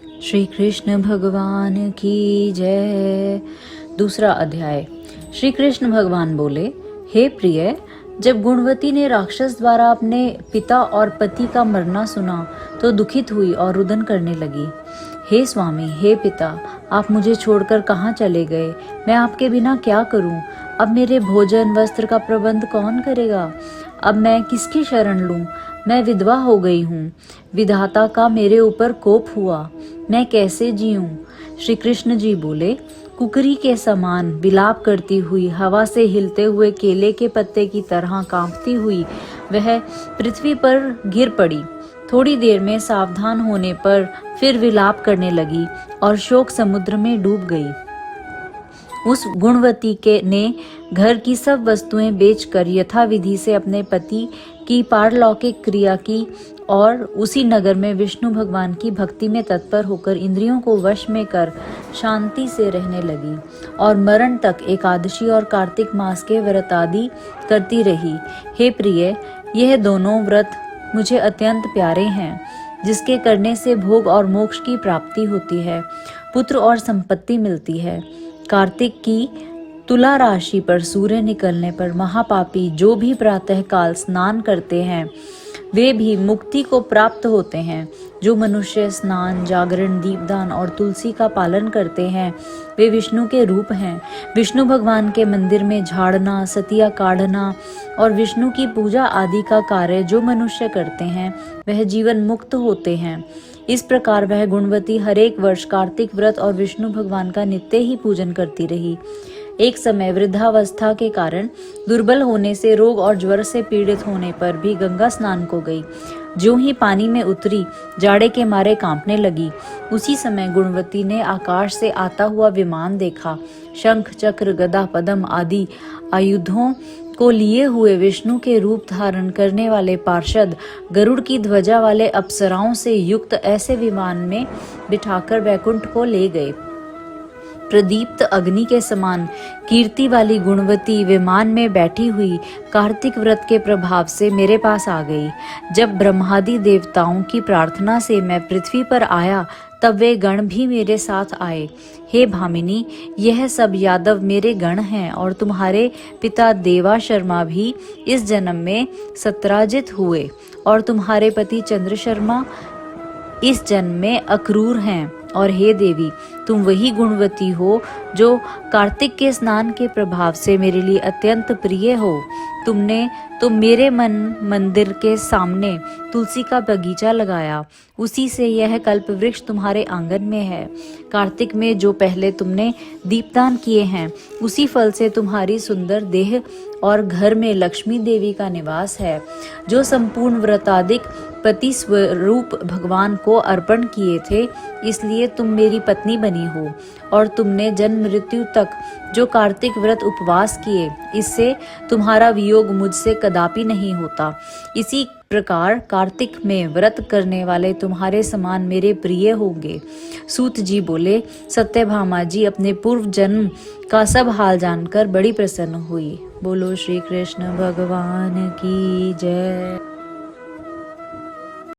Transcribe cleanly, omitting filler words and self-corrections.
श्री कृष्ण भगवान की जय। दूसरा अध्याय। श्री कृष्ण भगवान बोले, हे प्रिय, जब गुणवती ने राक्षस द्वारा अपने पिता और पति का मरना सुना तो दुखित हुई और रुदन करने लगी। हे स्वामी, हे पिता, आप मुझे छोड़कर कहाँ चले गए? मैं आपके बिना क्या करूं? अब मेरे भोजन वस्त्र का प्रबंध कौन करेगा? अब मैं किसकी शरण लूं? मैं विधवा हो गई हूँ। विधाता का मेरे ऊपर कोप हुआ। मैं कैसे जीऊं? श्री कृष्ण जी बोले, कुकरी के समान विलाप करती हुई, हवा से हिलते हुए केले के पत्ते की तरह कांपती हुई वह पृथ्वी पर गिर पड़ी। थोड़ी देर में सावधान होने पर फिर विलाप करने लगी और शोक समुद्र में डूब गई। उस गुणवती के ने घर की सब वस्तुएं बेचकर यथाविधि से अपने पति की पारलौकिक क्रिया की और उसी नगर में विष्णु भगवान की भक्ति में तत्पर होकर इंद्रियों को वश में कर शांति से रहने लगी और मरण तक एकादशी और कार्तिक मास के व्रत आदि करती रही। हे प्रिय, यह दोनों व्रत मुझे अत्यंत प्यारे हैं, जिसके करने से भोग और मोक्ष की प्राप्ति होती है, पुत्र और संपत्ति मिलती है। कार्तिक की तुला राशि पर सूर्य निकलने पर महापापी जो भी प्रातः काल स्नान करते हैं वे भी मुक्ति को प्राप्त होते हैं। जो मनुष्य स्नान, जागरण, दीपदान और तुलसी का पालन करते हैं वे विष्णु के रूप हैं। विष्णु भगवान के मंदिर में झाड़ना, सतिया काढ़ना और विष्णु की पूजा आदि का कार्य जो मनुष्य करते हैं वह जीवन मुक्त होते हैं। इस प्रकार वह गुणवती हर एक वर्ष कार्तिक व्रत और विष्णु भगवान का नित्य ही पूजन करती रही। एक समय वृद्धावस्था के कारण दुर्बल होने से, रोग और ज्वर से पीड़ित होने पर भी गंगा स्नान को गई। जो ही पानी में उतरी, जाड़े के मारे कांपने लगी। उसी समय गुणवती ने आकाश से आता हुआ विमान देखा। शंख, चक्र, गदा, पद्म आदि आयुधों को लिए हुए विष्णु के रूप धारण करने वाले पार्षद गरुड़ की ध्वजा वाले अप्सराओं से युक्त ऐसे विमान में बिठाकर वैकुंठ को ले गए। प्रदीप्त अग्नि के समान कीर्ति वाली गुणवती विमान में बैठी हुई कार्तिक व्रत के प्रभाव से मेरे पास आ गई। जब ब्रह्मादि देवताओं की प्रार्थना से मैं पृथ्वी पर आया तब वे गण भी मेरे साथ आए। हे भामिनी, यह सब यादव मेरे गण हैं और तुम्हारे पिता देवा शर्मा भी इस जन्म में सत्राजित हुए और तुम्हारे पति चंद्र शर्मा इस जन्म में अक्रूर हैं। और हे देवी, तुम वही गुणवती हो जो कार्तिक के स्नान के प्रभाव से मेरे लिए अत्यंत प्रिय हो। तुमने तो मेरे मंदिर के सामने तुलसी का बगीचा लगाया, उसी से यह कल्प वृक्ष तुम्हारे आंगन में है। कार्तिक में जो पहले तुमने दीपदान किए हैं उसी फल से तुम्हारी सुंदर देह और घर में लक्ष्मी देवी का निवास है। जो संपूर्ण व्रतादिक पति स्वरूप भगवान को अर्पण किए थे, इसलिए तुम मेरी पत्नी बनी हो। और तुमने जन्म मृत्यु तक जो कार्तिक व्रत उपवास किए, इससे तुम्हारा वियोग मुझसे कदापि नहीं होता। इसी प्रकार कार्तिक में व्रत करने वाले तुम्हारे समान मेरे प्रिय होंगे। सूत जी बोले, सत्यभामा जी अपने पूर्व जन्म का सब हाल जानकर बड़ी प्रसन्न हुई। बोलो श्री कृष्ण भगवान की जय।